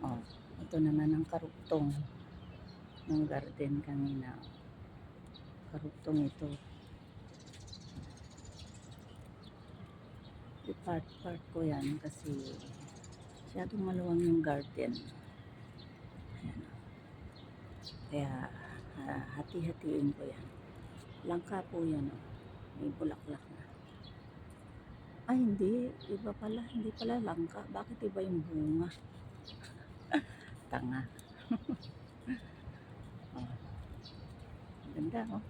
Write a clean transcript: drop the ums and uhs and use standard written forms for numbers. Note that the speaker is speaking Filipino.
Oh, ito naman ang karugtong ng garden kanina. Karugtong ito. I-part ko yan kasi masyadong maluwang yung garden. Ayan. Kaya hati-hatiin ko yan. Langka po yan. Oh. May bulaklak na. Ay, hindi. Iba pala. Hindi pala langka. Bakit iba yung bunga? Tanga. Oh. Ganda, oh.